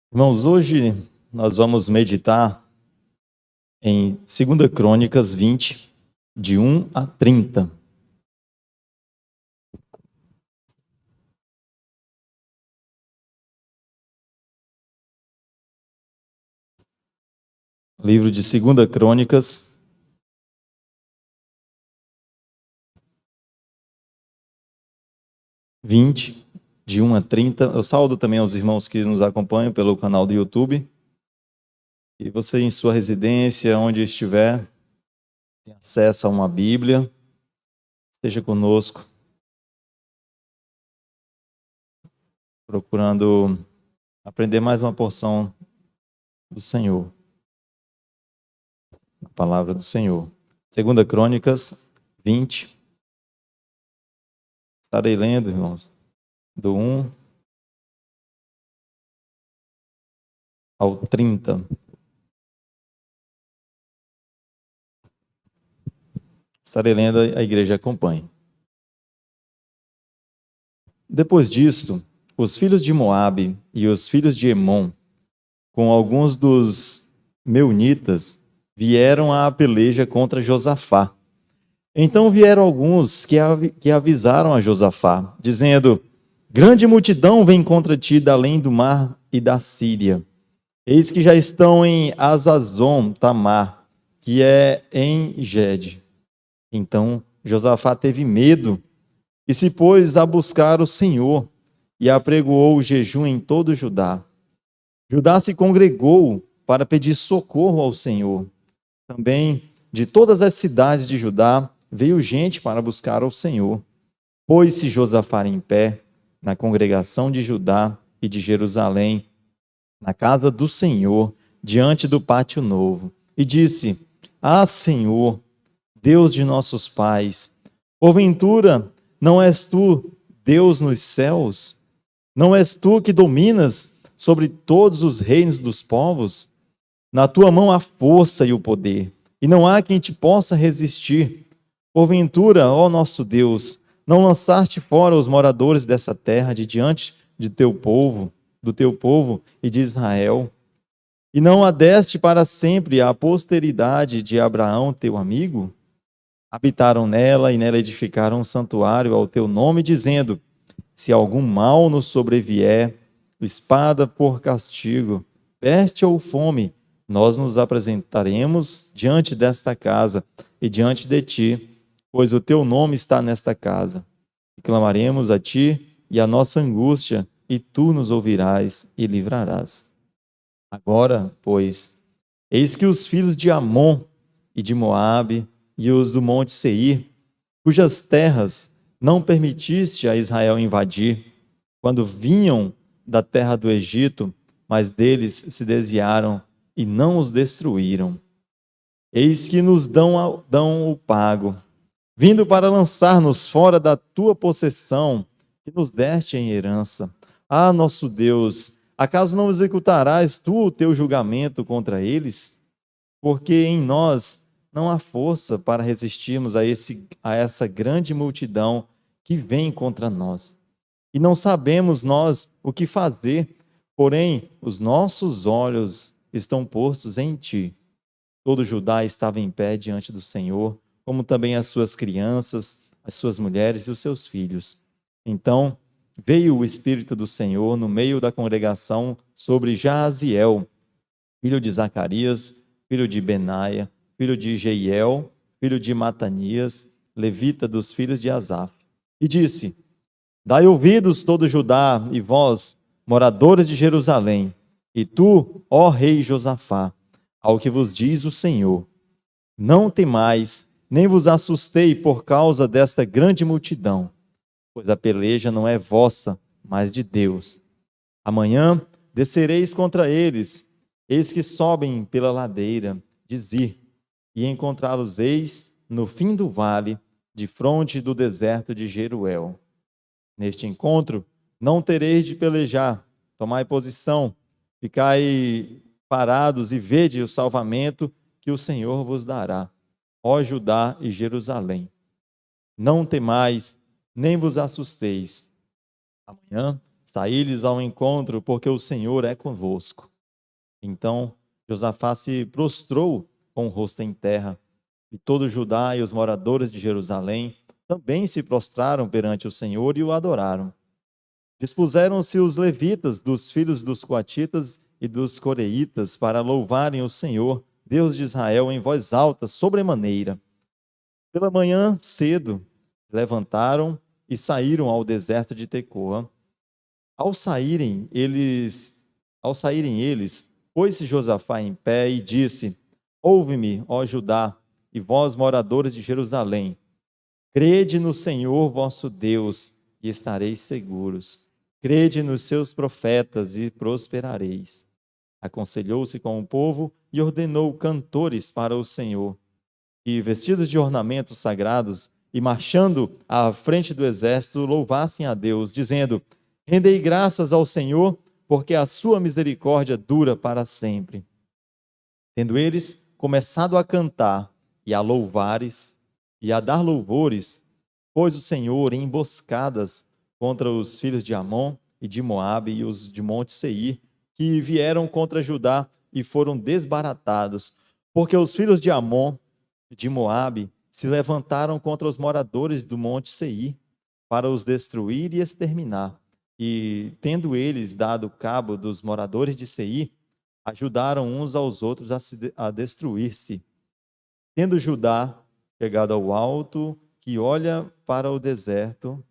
Irmãos, hoje nós vamos meditar em 2 Crônicas 20, de 1 a 30. Livro de 2 Crônicas, de 1 a 30. Eu saúdo também aos irmãos que nos acompanham pelo canal do YouTube. E você em sua residência, onde estiver, tem acesso a uma Bíblia, esteja conosco, procurando aprender mais uma porção do Senhor, a palavra do Senhor. 2 Crônicas 20. Estarei lendo, irmãos, do 1 ao 30. Estarei lendo, a igreja acompanhe. Depois disto, os filhos de Moabe e os filhos de Emon, com alguns dos meunitas, vieram à peleja contra Josafá. Então vieram alguns que avisaram a Josafá, dizendo: grande multidão vem contra ti da além do mar e da Síria. Eis que já estão em Azazon Tamar, que é em Gede. Então Josafá teve medo e se pôs a buscar o Senhor e apregoou o jejum em todo Judá. Judá se congregou para pedir socorro ao Senhor. Também de todas as cidades de Judá veio gente para buscar ao Senhor. Pôs-se Josafá em pé na congregação de Judá e de Jerusalém, na casa do Senhor, diante do pátio novo, e disse: Ah, Senhor, Deus de nossos pais, porventura não és tu Deus nos céus? Não és tu que dominas sobre todos os reinos dos povos? Na tua mão há força e o poder, e não há quem te possa resistir. Porventura, ó nosso Deus, não lançaste fora os moradores dessa terra de diante do teu povo e de Israel? E não a deste para sempre à posteridade de Abraão, teu amigo? Habitaram nela e nela edificaram um santuário ao teu nome, dizendo: se algum mal nos sobrevier, espada por castigo, peste ou fome, nós nos apresentaremos diante desta casa e diante de ti, pois o teu nome está nesta casa. E clamaremos a ti e a nossa angústia, e tu nos ouvirás e livrarás. Agora, pois, eis que os filhos de Amon e de Moabe e os do monte Seir, cujas terras não permitiste a Israel invadir, quando vinham da terra do Egito, mas deles se desviaram e não os destruíram. Eis que nos dão o pago, vindo para lançar-nos fora da tua possessão, que nos deste em herança. Ah, nosso Deus, acaso não executarás tu o teu julgamento contra eles? Porque em nós não há força para resistirmos a essa grande multidão que vem contra nós. E não sabemos nós o que fazer, porém os nossos olhos estão postos em ti. Todo Judá estava em pé diante do Senhor, como também as suas crianças, as suas mulheres e os seus filhos. Então veio o Espírito do Senhor no meio da congregação sobre Jaaziel, filho de Zacarias, filho de Benaia, filho de Jeiel, filho de Matanias, levita dos filhos de Asaf. E disse: dai ouvidos todo Judá e vós, moradores de Jerusalém, e tu, ó rei Josafá, ao que vos diz o Senhor. Não temais, nem vos assustei por causa desta grande multidão, pois a peleja não é vossa, mas de Deus. Amanhã descereis contra eles, eis que sobem pela ladeira de Zir, e encontrá-los-eis no fim do vale, de fronte do deserto de Jeruel. Neste encontro não tereis de pelejar, tomai posição, ficai parados e vede o salvamento que o Senhor vos dará, ó Judá e Jerusalém. Não temais, nem vos assusteis. Amanhã saí-lhes ao encontro, porque o Senhor é convosco. Então Josafá se prostrou com o rosto em terra, e todo Judá e os moradores de Jerusalém também se prostraram perante o Senhor e o adoraram. Dispuseram-se os levitas dos filhos dos coatitas e dos coreitas para louvarem o Senhor, Deus de Israel, em voz alta, sobremaneira. Pela manhã, cedo, levantaram e saíram ao deserto de Tecoa. Ao saírem eles, pôs-se Josafá em pé e disse: Ouve-me, ó Judá, e vós, moradores de Jerusalém. Crede no Senhor vosso Deus, e estareis seguros. Crede nos seus profetas, e prosperareis. Aconselhou-se com o povo e ordenou cantores para o Senhor, e vestidos de ornamentos sagrados, e marchando à frente do exército, louvassem a Deus, dizendo: Rendei graças ao Senhor, porque a sua misericórdia dura para sempre. Tendo eles começado a cantar e a louvares e a dar louvores, pôs o Senhor em emboscadas contra os filhos de Amon e de Moabe e os de Monte Seir, que vieram contra Judá e foram desbaratados, porque os filhos de Amon e de Moabe se levantaram contra os moradores do Monte Seir para os destruir e exterminar. E, tendo eles dado cabo dos moradores de Seir, ajudaram uns aos outros a destruir-se. Tendo Judá chegado ao alto, que olha para o deserto,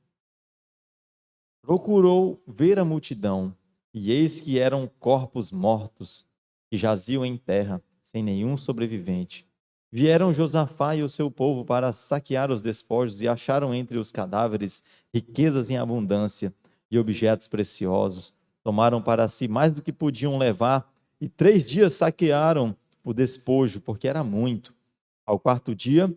procurou ver a multidão, e eis que eram corpos mortos, que jaziam em terra, sem nenhum sobrevivente. Vieram Josafá e o seu povo para saquear os despojos, e acharam entre os cadáveres riquezas em abundância e objetos preciosos. Tomaram para si mais do que podiam levar, e 3 dias saquearam o despojo, porque era muito. Ao 4º dia,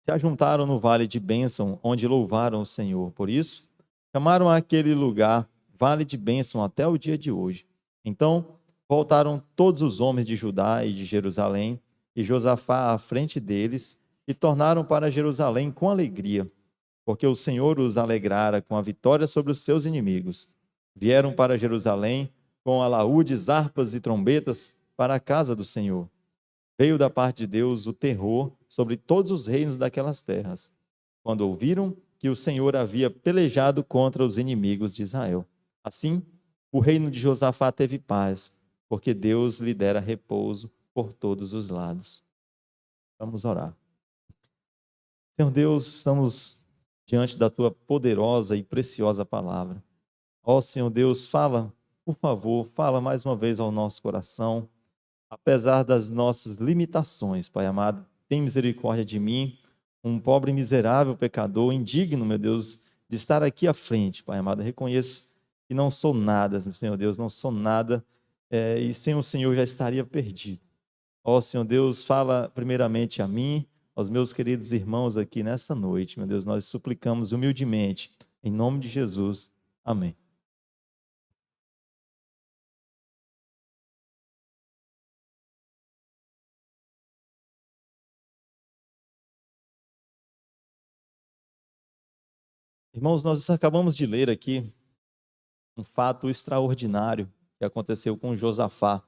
se ajuntaram no vale de Bênção, onde louvaram o Senhor. Por isso, chamaram aquele lugar Vale de Bênção até o dia de hoje. Então, voltaram todos os homens de Judá e de Jerusalém, e Josafá à frente deles, e tornaram para Jerusalém com alegria, porque o Senhor os alegrara com a vitória sobre os seus inimigos. Vieram para Jerusalém com alaúdes, harpas e trombetas para a casa do Senhor. Veio da parte de Deus o terror sobre todos os reinos daquelas terras, quando ouviram que o Senhor havia pelejado contra os inimigos de Israel. Assim, o reino de Josafá teve paz, porque Deus lhe dera repouso por todos os lados. Vamos orar. Senhor Deus, estamos diante da tua poderosa e preciosa palavra. Ó Senhor Deus, fala, por favor, fala mais uma vez ao nosso coração. Apesar das nossas limitações, Pai amado, tem misericórdia de mim, um pobre miserável pecador, indigno, meu Deus, de estar aqui à frente, Pai amado. Eu reconheço que não sou nada, Senhor Deus, não sou nada, e sem o Senhor já estaria perdido. Ó Senhor Deus, fala primeiramente a mim, aos meus queridos irmãos aqui nessa noite, meu Deus, nós suplicamos humildemente, em nome de Jesus. Amém. Irmãos, nós acabamos de ler aqui um fato extraordinário que aconteceu com Josafá.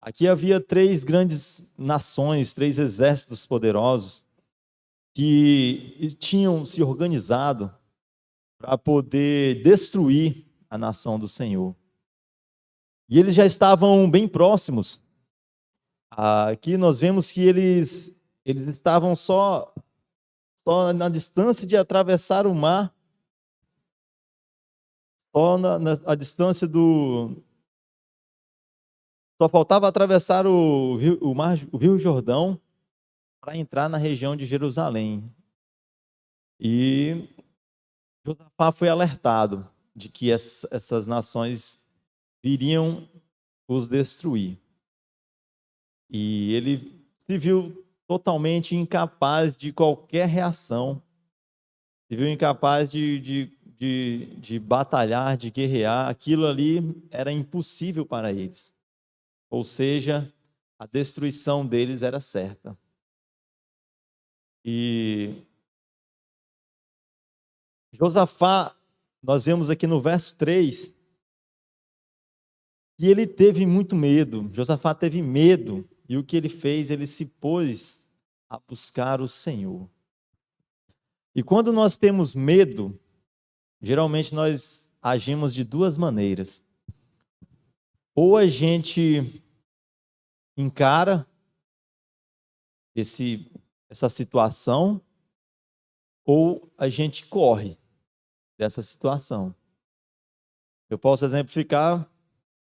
Aqui havia 3 grandes nações, 3 exércitos poderosos que tinham se organizado para poder destruir a nação do Senhor. E eles já estavam bem próximos. Aqui nós vemos que eles estavam só na distância de atravessar o mar, só a distância Só faltava atravessar o Rio Jordão para entrar na região de Jerusalém. E Josafá foi alertado de que essas nações viriam os destruir. E ele se viu totalmente incapaz de qualquer reação, se viu incapaz de batalhar, de guerrear. Aquilo ali era impossível para eles. Ou seja, a destruição deles era certa. E Josafá nós vemos aqui no verso 3, que ele teve muito medo. Josafá teve medo, e o que ele fez? Ele se pôs a buscar o Senhor. E quando nós temos medo, geralmente nós agimos de duas maneiras. Ou a gente encara essa situação, ou a gente corre dessa situação. Eu posso exemplificar,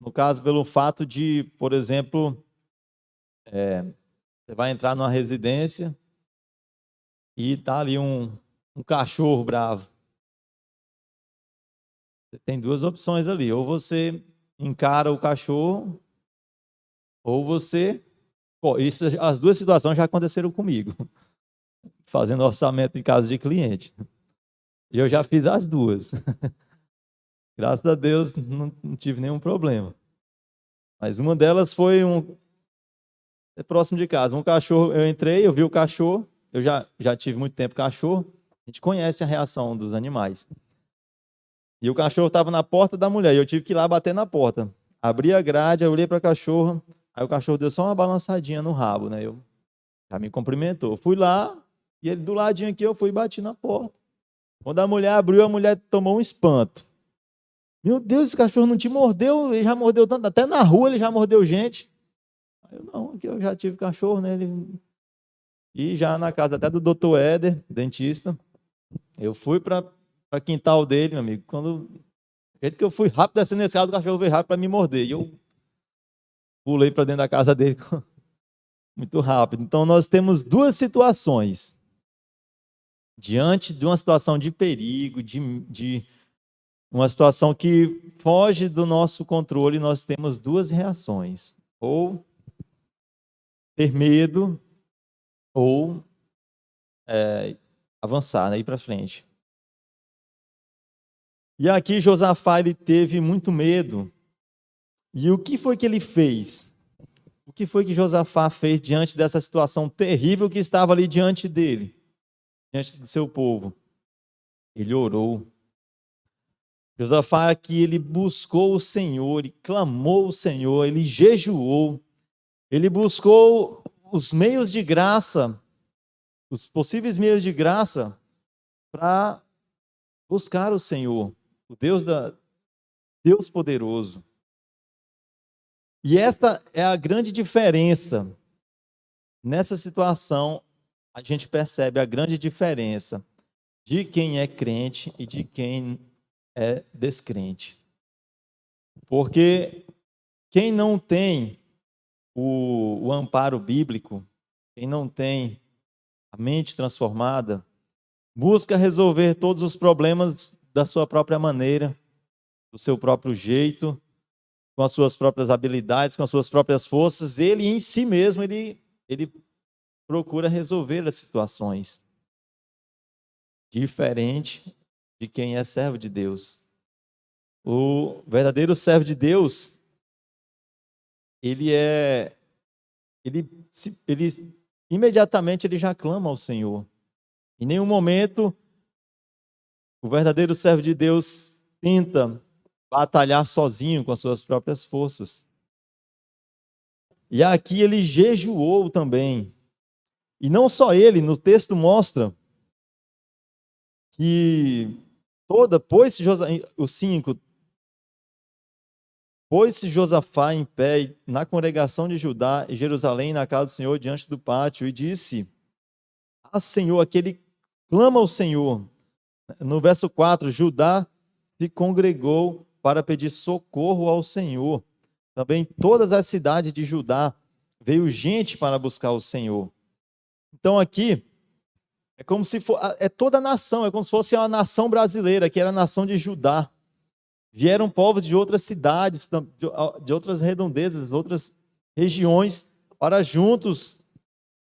no caso, pelo fato de, por exemplo, você vai entrar numa residência e está ali um cachorro bravo. Você tem duas opções ali, ou você encara o cachorro, ou você... as duas situações já aconteceram comigo, fazendo orçamento em casa de cliente. E eu já fiz as duas. Graças a Deus não tive nenhum problema. Mas uma delas foi próximo de casa. Um cachorro, eu entrei, eu vi o cachorro, eu já tive muito tempo cachorro, a gente conhece a reação dos animais. E o cachorro estava na porta da mulher, e eu tive que ir lá bater na porta. Abri a grade, eu olhei para o cachorro, aí o cachorro deu só uma balançadinha no rabo, né? Eu já me cumprimentou. Fui lá, e ele do ladinho aqui, eu fui e bati na porta. Quando a mulher abriu, a mulher tomou um espanto. Meu Deus, esse cachorro não te mordeu? Ele já mordeu tanto, até na rua ele já mordeu gente. Eu não, aqui eu já tive cachorro, né? E já na casa até do Dr. Éder, dentista, eu fui para quintal dele, meu amigo. Do jeito que eu fui rápido descendo nesse escada, o cachorro veio rápido para me morder. E eu pulei para dentro da casa dele muito rápido. Então nós temos duas situações. Diante de uma situação de perigo, de uma situação que foge do nosso controle, nós temos duas reações. Ou ter medo, ou avançar, né, ir para frente. E aqui Josafá, ele teve muito medo. E o que foi que ele fez? O que foi que Josafá fez diante dessa situação terrível que estava ali diante dele, diante do seu povo? Ele orou. Josafá aqui, ele buscou o Senhor, ele clamou o Senhor, ele jejuou, ele buscou os meios de graça, os possíveis meios de graça para buscar o Senhor, o Deus poderoso. E esta é a grande diferença. Nessa situação, a gente percebe a grande diferença de quem é crente e de quem é descrente. Porque quem não tem o amparo bíblico, quem não tem a mente transformada, busca resolver todos os problemas da sua própria maneira, do seu próprio jeito, com as suas próprias habilidades, com as suas próprias forças. Ele em si mesmo, ele procura resolver as situações. Diferente de quem é servo de Deus. O verdadeiro servo de Deus, ele imediatamente ele já clama ao Senhor. Em nenhum momento o verdadeiro servo de Deus tenta batalhar sozinho com as suas próprias forças. E aqui ele jejuou também. E não só ele, no texto mostra que o 5, pôs-se Josafá em pé na congregação de Judá e Jerusalém, na casa do Senhor, diante do pátio, e disse: Senhor, aquele clama ao Senhor. No verso 4, Judá se congregou para pedir socorro ao Senhor. Também todas as cidades de Judá veio gente para buscar o Senhor. Então aqui é como se toda a nação, é como se fosse uma nação brasileira, que era a nação de Judá. Vieram povos de outras cidades, de outras redondezas, outras regiões, para juntos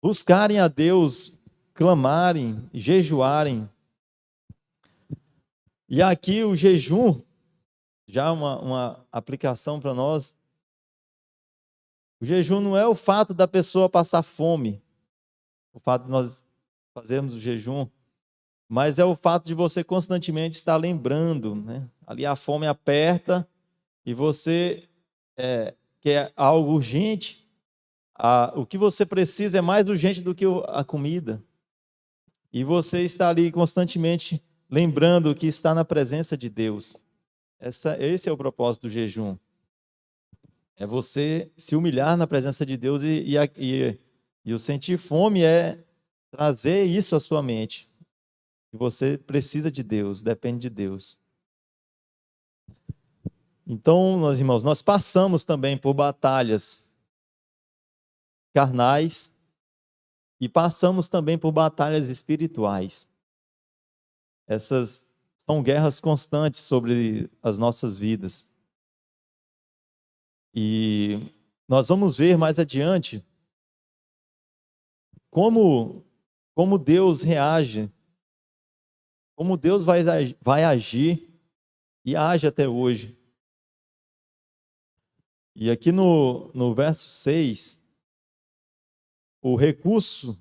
buscarem a Deus, clamarem, jejuarem. E aqui o jejum, já uma aplicação para nós. O jejum não é o fato da pessoa passar fome, o fato de nós fazermos o jejum, mas é o fato de você constantemente estar lembrando, né? Ali a fome aperta e você quer algo urgente. O que você precisa é mais urgente do que a comida. E você está ali constantemente lembrando que está na presença de Deus. Esse é o propósito do jejum. É você se humilhar na presença de Deus e o sentir fome é trazer isso à sua mente. Que você precisa de Deus, depende de Deus. Então, meus irmãos, nós passamos também por batalhas carnais e passamos também por batalhas espirituais. Essas são guerras constantes sobre as nossas vidas. E nós vamos ver mais adiante como Deus reage, como Deus vai agir e age até hoje. E aqui no verso 6, o recurso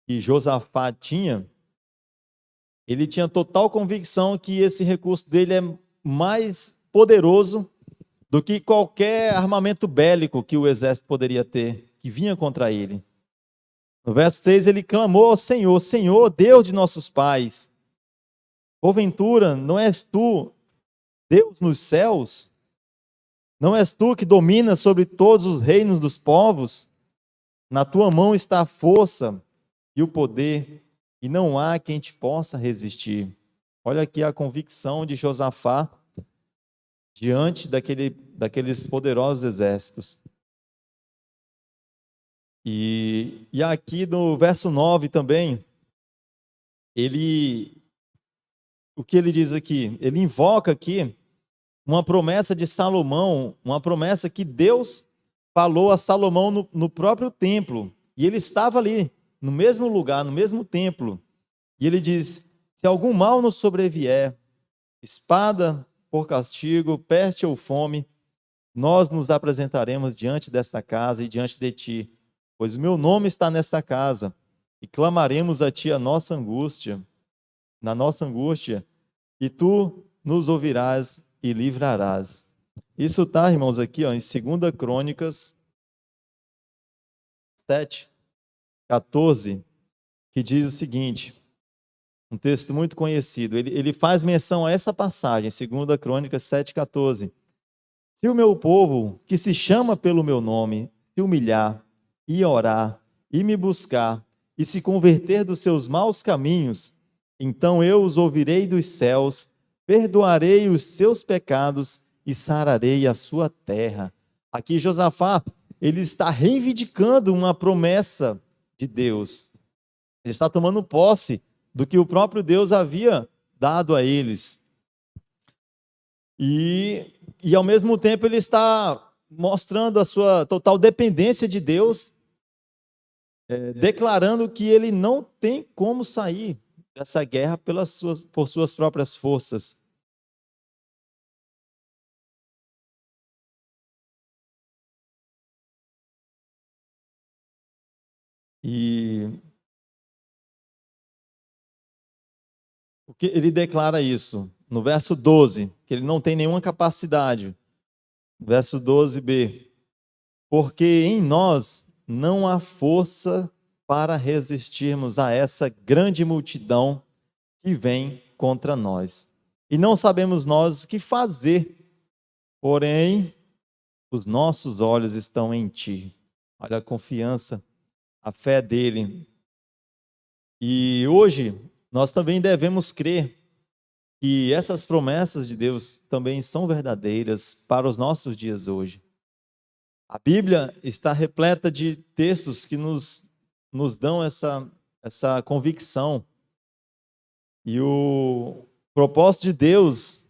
que Josafá tinha, ele tinha total convicção que esse recurso dele é mais poderoso do que qualquer armamento bélico que o exército poderia ter, que vinha contra ele. No verso 6, ele clamou ao Senhor: Senhor, Deus de nossos pais, porventura não és tu Deus nos céus? Não és tu que dominas sobre todos os reinos dos povos? Na tua mão está a força e o poder, e não há quem te possa resistir. Olha aqui a convicção de Josafá diante daqueles poderosos exércitos. E aqui no verso 9 também, o que ele diz aqui? Ele invoca aqui uma promessa de Salomão, uma promessa que Deus falou a Salomão no próprio templo. E ele estava ali, no mesmo lugar, no mesmo templo. E ele diz: se algum mal nos sobrevier, espada por castigo, peste ou fome, nós nos apresentaremos diante desta casa e diante de ti, pois o meu nome está nesta casa, e clamaremos a ti na nossa angústia, e tu nos ouvirás e livrarás. Isso está, irmãos, aqui em 2 Crônicas 7:14, que diz o seguinte, um texto muito conhecido. Ele faz menção a essa passagem, 2 Crônicas 7:14. Se o meu povo, que se chama pelo meu nome, se humilhar e orar e me buscar e se converter dos seus maus caminhos, então eu os ouvirei dos céus, perdoarei os seus pecados e sararei a sua terra. Aqui Josafá, ele está reivindicando uma promessa de Deus. Ele está tomando posse do que o próprio Deus havia dado a eles. E ao mesmo tempo ele está mostrando a sua total dependência de Deus, declarando que ele não tem como sair dessa guerra por suas próprias forças. E o que ele declara isso no verso 12, que ele não tem nenhuma capacidade. Verso 12b. Porque em nós não há força para resistirmos a essa grande multidão que vem contra nós. E não sabemos nós o que fazer, porém, os nossos olhos estão em ti. Olha a confiança, a fé dele. E hoje, nós também devemos crer que essas promessas de Deus também são verdadeiras para os nossos dias hoje. A Bíblia está repleta de textos que nos dão essa convicção. E o propósito de Deus,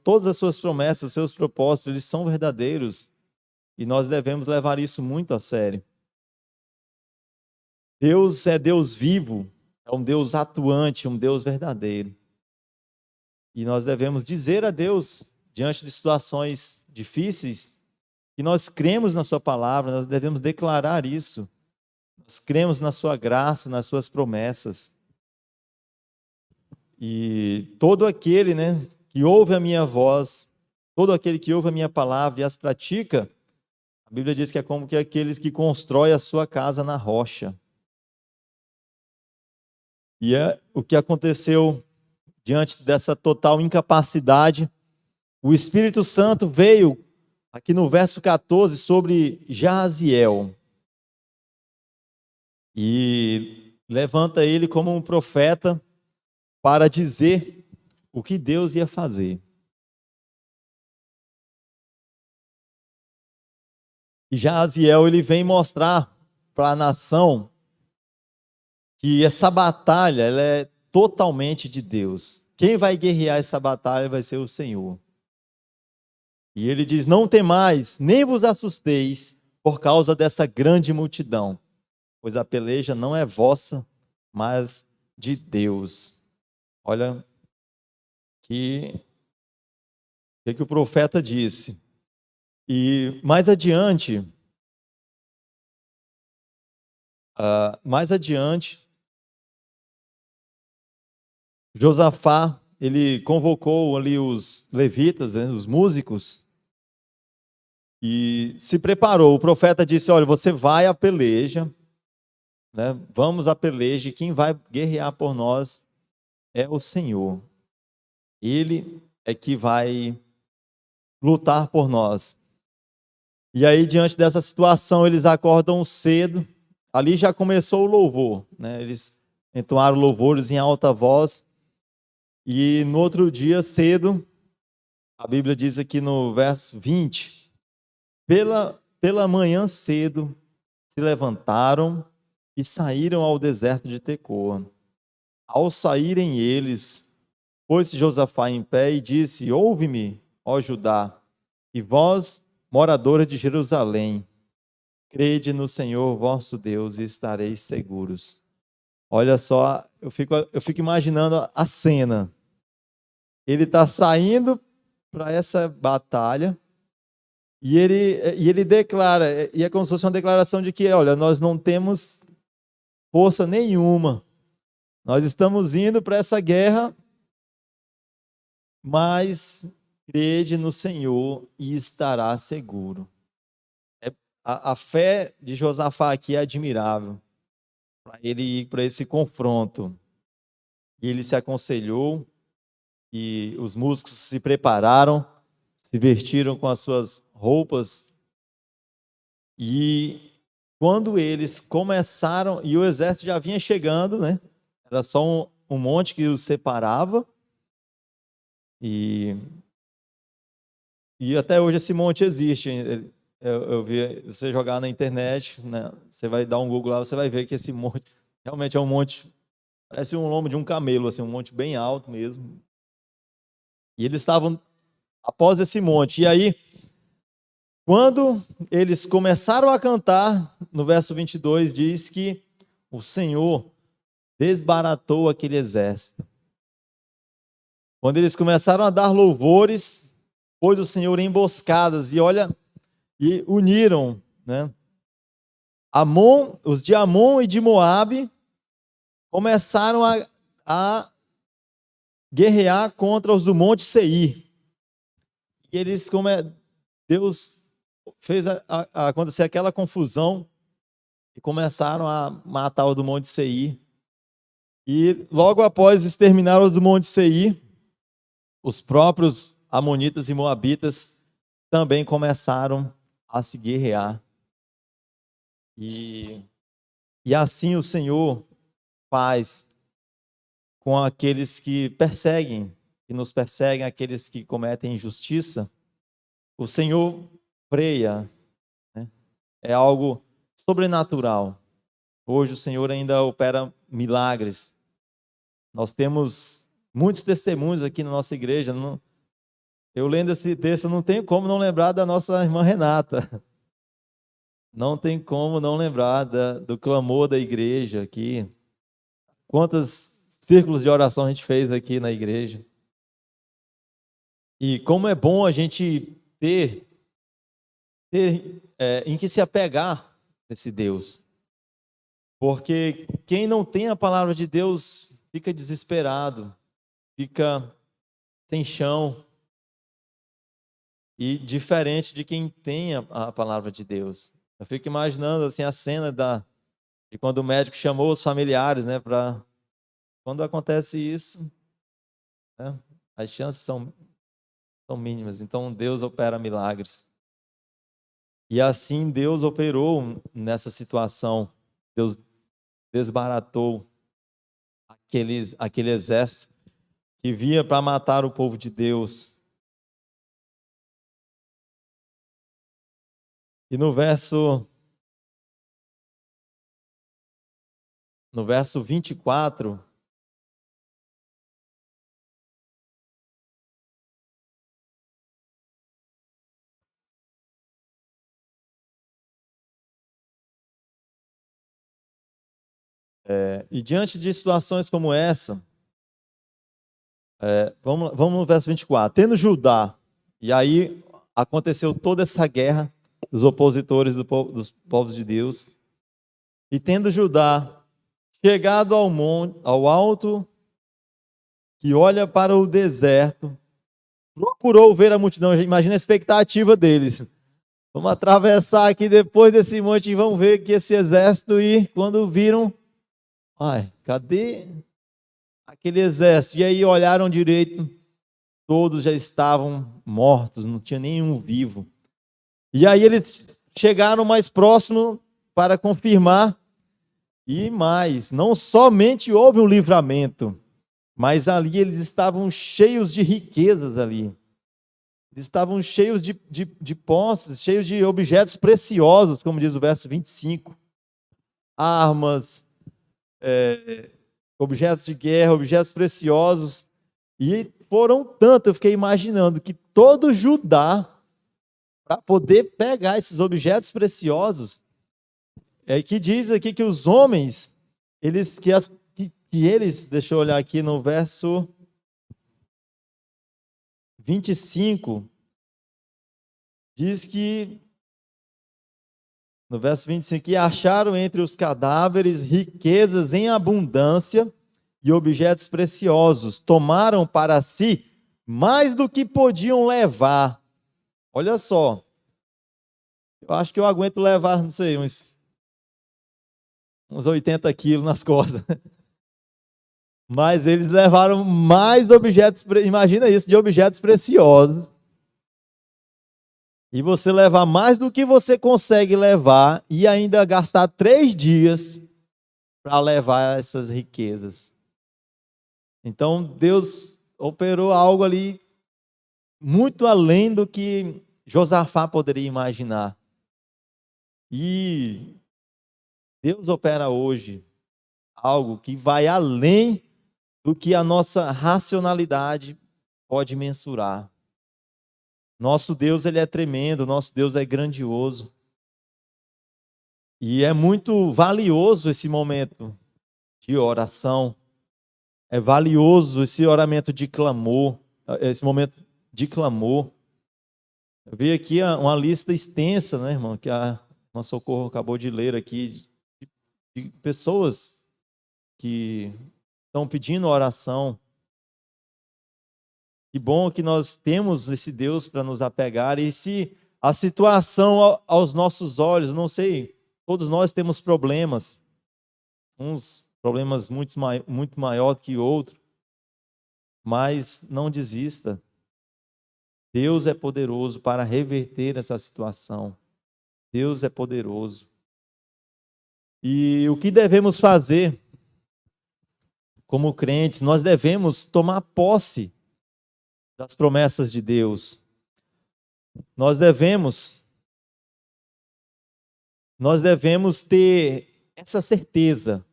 todas as suas promessas, os seus propósitos, eles são verdadeiros. E nós devemos levar isso muito a sério. Deus é Deus vivo, é um Deus atuante, um Deus verdadeiro. E nós devemos dizer a Deus, diante de situações difíceis, que nós cremos na sua palavra, nós devemos declarar isso. Nós cremos na sua graça, nas suas promessas. E todo aquele, né, que ouve a minha voz, todo aquele que ouve a minha palavra e as pratica, a Bíblia diz que é como que aqueles que constroem a sua casa na rocha. E é o que aconteceu diante dessa total incapacidade. O Espírito Santo veio, aqui no verso 14, sobre Jaziel. E levanta ele como um profeta para dizer o que Deus ia fazer. E Jaziel, ele vem mostrar para a nação que essa batalha ela é totalmente de Deus. Quem vai guerrear essa batalha vai ser o Senhor. E ele diz: não temais, nem vos assusteis por causa dessa grande multidão, pois a peleja não é vossa, mas de Deus. Olha que o profeta disse. E mais adiante, Josafá, ele convocou ali os levitas, né, os músicos, e se preparou. O profeta disse: olha, você vai à peleja, né, vamos à peleja, e quem vai guerrear por nós é o Senhor. Ele é que vai lutar por nós. E aí, diante dessa situação, eles acordam cedo. Ali já começou o louvor, né? Eles entoaram louvores em alta voz. E no outro dia, cedo, a Bíblia diz aqui no verso 20, pela manhã cedo, se levantaram e saíram ao deserto de Tecoa. Ao saírem eles, pôs-se Josafá em pé e disse: ouve-me, ó Judá, e vós, moradores de Jerusalém, crede no Senhor vosso Deus e estareis seguros. Olha só, eu fico imaginando a cena. Ele está saindo para essa batalha e ele declara, e é como se fosse uma declaração de que, olha, nós não temos força nenhuma, nós estamos indo para essa guerra, mas crede no Senhor e estará seguro. A fé de Josafá aqui é admirável, para ele ir para esse confronto. E ele se aconselhou, e os músicos se prepararam, se vestiram com as suas roupas, e quando eles começaram, e o exército já vinha chegando, né? Era só um monte que os separava, e até hoje esse monte existe. Eu vi, você jogar na internet, né? Você vai dar um Google lá, você vai ver que esse monte realmente é um monte, parece um lombo de um camelo, assim, um monte bem alto mesmo. E eles estavam após esse monte. E aí, quando eles começaram a cantar, no verso 22 diz que o Senhor desbaratou aquele exército. Quando eles começaram a dar louvores, pôs o Senhor em emboscadas, e olha, e uniram, né? Os de Amon e de Moabe começaram a guerrear contra os do Monte Seir. E Deus fez acontecer aquela confusão e começaram a matar os do Monte Seir. E logo após exterminar os do Monte Seir, os próprios amonitas e moabitas também começaram a se guerrear. E assim o Senhor faz com aqueles que perseguem, que nos perseguem, aqueles que cometem injustiça. O Senhor freia, né? É algo sobrenatural. Hoje o Senhor ainda opera milagres. Nós temos muitos testemunhos aqui na nossa igreja. Eu lendo esse texto, não tenho como não lembrar da nossa irmã Renata. Não tem como não lembrar do clamor da igreja aqui. Quantos círculos de oração a gente fez aqui na igreja. E como é bom a gente ter em que se apegar a esse Deus. Porque quem não tem a palavra de Deus fica desesperado. fica sem chão e diferente de quem tem a palavra de Deus. Eu fico imaginando assim a cena de quando o médico chamou os familiares, né, para quando acontece isso, né, as chances são mínimas. Então Deus opera milagres. E assim Deus operou nessa situação. Deus desbaratou aquele exército que vinha para matar o povo de Deus. E no verso 24, e diante de situações como essa, vamos no verso 24. Tendo Judá, e aí aconteceu toda essa guerra dos opositores dos povos de Deus, e tendo Judá chegado ao alto, que olha para o deserto, procurou ver a multidão. Imagina a expectativa deles. Vamos atravessar aqui depois desse monte e vamos ver que esse exército, e quando viram, ai, cadê aquele exército? E aí olharam direito, todos já estavam mortos, não tinha nenhum vivo. E aí eles chegaram mais próximo para confirmar, e mais, não somente houve um livramento, mas ali eles estavam cheios de riquezas ali. Eles estavam cheios de posses, cheios de objetos preciosos, como diz o verso 25. Armas, objetos de guerra, objetos preciosos. E foram tanto, eu fiquei imaginando que todo Judá, para poder pegar esses objetos preciosos, que diz aqui que os homens, deixa eu olhar aqui no verso 25, diz que, no verso 25, que acharam entre os cadáveres riquezas em abundância e objetos preciosos. Tomaram para si mais do que podiam levar. Olha só, eu acho que eu aguento levar, não sei, uns 80 quilos nas costas. Mas eles levaram mais objetos, imagina isso, de objetos preciosos. E você levar mais do que você consegue levar e ainda gastar 3 dias para levar essas riquezas. Então Deus operou algo ali muito além do que Josafá poderia imaginar. E Deus opera hoje algo que vai além do que a nossa racionalidade pode mensurar. Nosso Deus, ele é tremendo, nosso Deus é grandioso. E é muito valioso esse momento de oração. É valioso esse oramento de clamor, esse momento de clamor. Eu vi aqui uma lista extensa, né, irmão, que a irmã Socorro acabou de ler aqui, de pessoas que estão pedindo oração. Que bom que nós temos esse Deus para nos apegar. E se a situação aos nossos olhos, não sei, todos nós temos problemas, uns problemas muito maior que outros, mas não desista. Deus é poderoso para reverter essa situação. Deus é poderoso. E o que devemos fazer como crentes? Nós devemos tomar posse das promessas de Deus. Nós devemos ter essa certeza,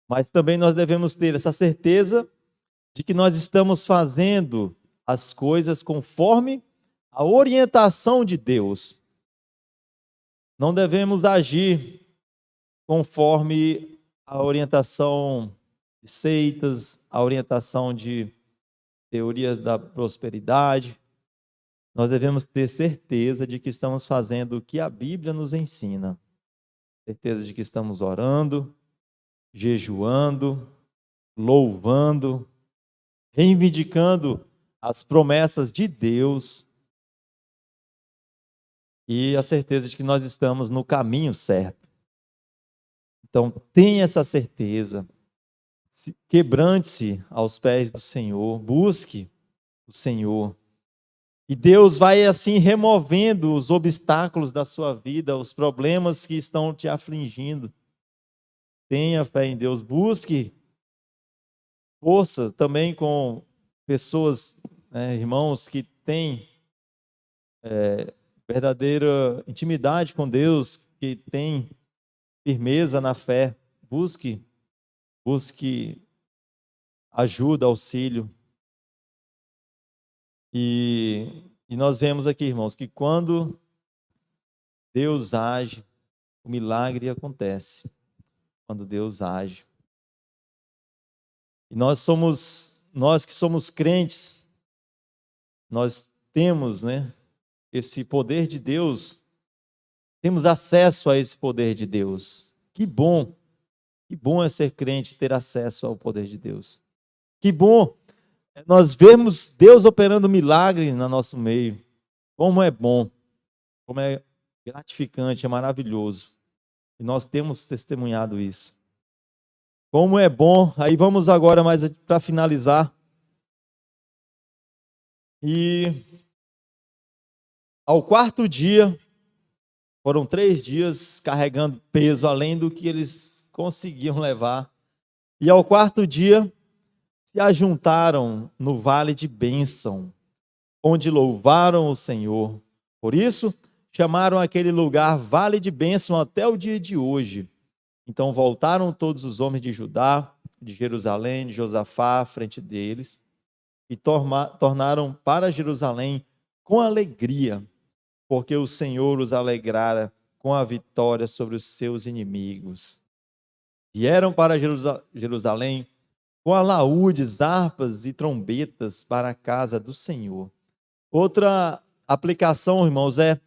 mas também nós devemos ter essa certeza de que nós estamos fazendo as coisas conforme a orientação de Deus. Não devemos agir conforme a orientação de seitas, a orientação de teorias da prosperidade. Nós devemos ter certeza de que estamos fazendo o que a Bíblia nos ensina. Certeza de que estamos orando, jejuando, louvando, reivindicando as promessas de Deus e a certeza de que nós estamos no caminho certo. Então, tenha essa certeza, quebrante-se aos pés do Senhor, busque o Senhor. E Deus vai assim removendo os obstáculos da sua vida, os problemas que estão te afligindo. Tenha fé em Deus, busque força também com pessoas, irmãos que têm verdadeira intimidade com Deus, que têm firmeza na fé. Busque ajuda, auxílio. E nós vemos aqui, irmãos, que quando Deus age, o milagre acontece. Quando Deus age. E nós que somos crentes, nós temos, esse poder de Deus, temos acesso a esse poder de Deus. Que bom é ser crente, ter acesso ao poder de Deus. Que bom nós vemos Deus operando milagre no nosso meio. Como é bom, como é gratificante, é maravilhoso. E nós temos testemunhado isso. Como é bom. Aí vamos agora mais para finalizar. E ao quarto dia, foram 3 dias carregando peso além do que eles conseguiam levar. E ao quarto dia, se ajuntaram no vale de bênção, onde louvaram o Senhor. Por isso, chamaram aquele lugar Vale de Bênção até o dia de hoje. Então voltaram todos os homens de Judá, de Jerusalém, de Josafá, à frente deles, e tornaram para Jerusalém com alegria, porque o Senhor os alegrara com a vitória sobre os seus inimigos. Vieram para Jerusalém com alaúdes, harpas e trombetas para a casa do Senhor. Outra aplicação, irmãos, é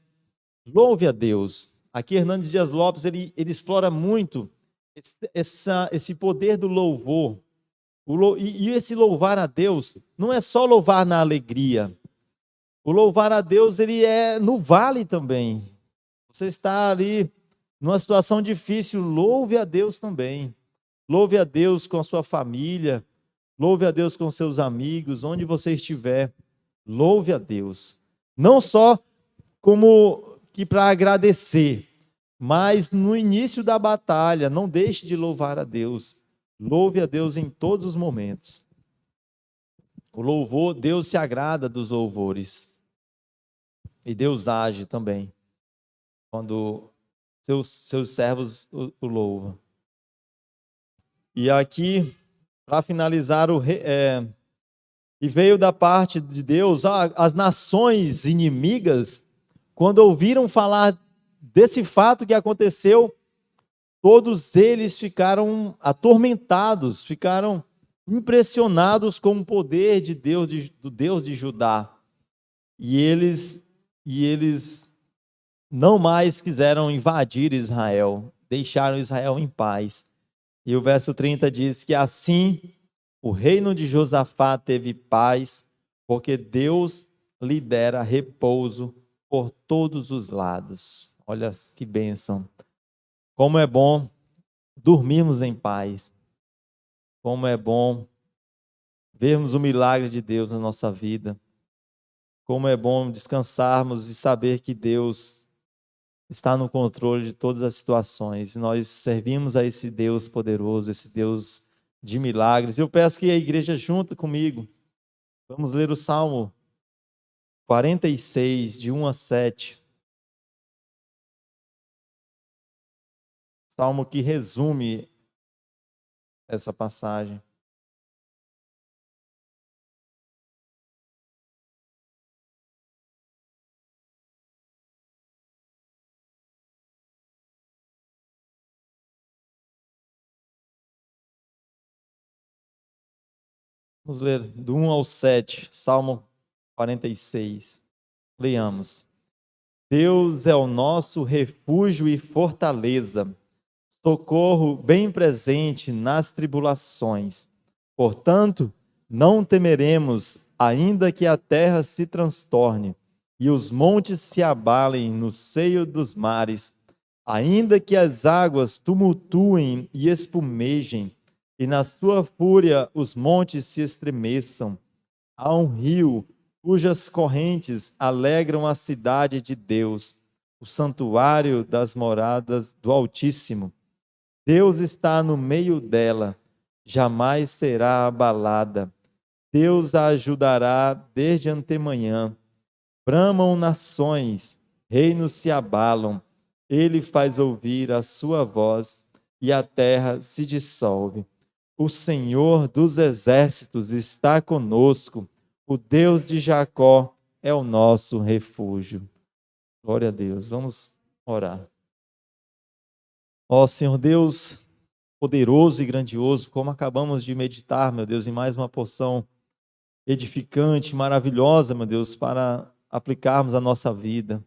louve a Deus. Aqui Hernandes Dias Lopes, ele explora muito esse poder do louvor. E esse louvar a Deus não é só louvar na alegria. O louvar a Deus, ele é no vale também. Você está ali numa situação difícil, louve a Deus também. Louve a Deus com a sua família, louve a Deus com seus amigos, onde você estiver, louve a Deus. Não só como que para agradecer, mas no início da batalha, não deixe de louvar a Deus. Louve a Deus em todos os momentos. O louvor, Deus se agrada dos louvores. E Deus age também, quando seus servos o louvam. E aqui, para finalizar, e veio da parte de Deus, as nações inimigas, quando ouviram falar desse fato que aconteceu, todos eles ficaram atormentados, ficaram impressionados com o poder de Deus, do Deus de Judá. E eles não mais quiseram invadir Israel, deixaram Israel em paz. E o verso 30 diz que assim o reino de Josafá teve paz, porque Deus lhe dera repouso por todos os lados. Olha que bênção. Como é bom dormirmos em paz. Como é bom vermos o milagre de Deus na nossa vida. Como é bom descansarmos e saber que Deus está no controle de todas as situações. Nós servimos a esse Deus poderoso, esse Deus de milagres. Eu peço que a igreja junta comigo. Vamos ler o Salmo 46, de 1 a 7. Salmo que resume essa passagem. Vamos ler do 1 ao 7, Salmo 46. Leamos. Deus é o nosso refúgio e fortaleza, socorro bem presente nas tribulações. Portanto, não temeremos, ainda que a terra se transtorne e os montes se abalem no seio dos mares, ainda que as águas tumultuem e espumejem, e na sua fúria os montes se estremeçam. Há um rio cujas correntes alegram a cidade de Deus, o santuário das moradas do Altíssimo. Deus está no meio dela, jamais será abalada. Deus a ajudará desde antemanhã. Bramam nações, reinos se abalam. Ele faz ouvir a sua voz e a terra se dissolve. O Senhor dos exércitos está conosco. O Deus de Jacó é o nosso refúgio. Glória a Deus. Vamos orar. Ó Senhor Deus, poderoso e grandioso, como acabamos de meditar, meu Deus, em mais uma porção edificante, maravilhosa, meu Deus, para aplicarmos a nossa vida.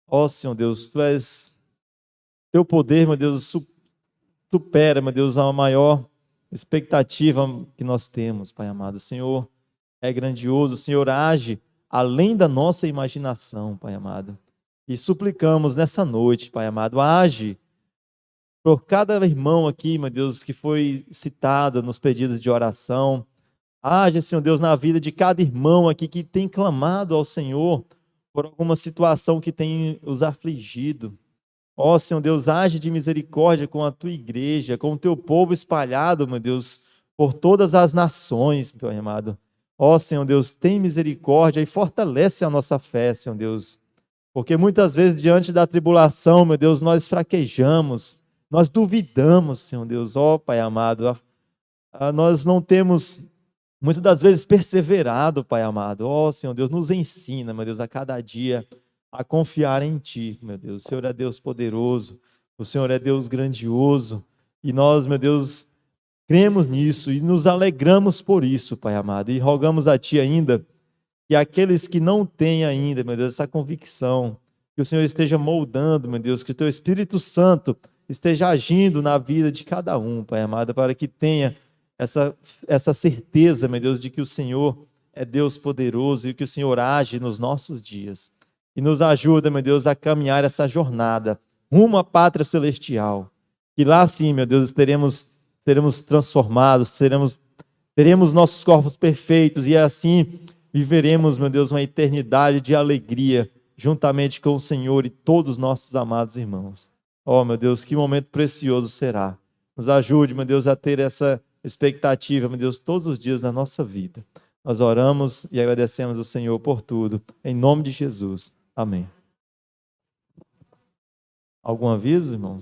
Ó Senhor Deus, teu poder, meu Deus, supera, meu Deus, a maior expectativa que nós temos, Pai amado. O Senhor é grandioso, o Senhor age além da nossa imaginação, Pai amado. E suplicamos nessa noite, Pai amado, age por cada irmão aqui, meu Deus, que foi citado nos pedidos de oração. Age, Senhor Deus, na vida de cada irmão aqui que tem clamado ao Senhor por alguma situação que tem os afligido. Ó, Senhor Deus, age de misericórdia com a tua igreja, com o teu povo espalhado, meu Deus, por todas as nações, meu amado. Ó, Senhor Deus, tem misericórdia e fortalece a nossa fé, Senhor Deus. Porque muitas vezes, diante da tribulação, meu Deus, nós fraquejamos, nós duvidamos, Senhor Deus. Ó, Pai amado, nós não temos, muitas das vezes, perseverado, Pai amado. Ó, Senhor Deus, nos ensina, meu Deus, a cada dia a confiar em Ti, meu Deus. O Senhor é Deus poderoso, o Senhor é Deus grandioso, e nós, meu Deus, cremos nisso e nos alegramos por isso, Pai amado, e rogamos a Ti ainda que aqueles que não têm ainda, meu Deus, essa convicção, que o Senhor esteja moldando, meu Deus, que o Teu Espírito Santo esteja agindo na vida de cada um, Pai amado, para que tenha essa certeza, meu Deus, de que o Senhor é Deus poderoso e que o Senhor age nos nossos dias. E nos ajuda, meu Deus, a caminhar essa jornada rumo à pátria celestial. Que lá sim, meu Deus, seremos transformados, teremos nossos corpos perfeitos e assim viveremos, meu Deus, uma eternidade de alegria juntamente com o Senhor e todos os nossos amados irmãos. Oh, meu Deus, que momento precioso será. Nos ajude, meu Deus, a ter essa expectativa, meu Deus, todos os dias da nossa vida. Nós oramos e agradecemos ao Senhor por tudo. Em nome de Jesus. Amém. Algum aviso, irmão?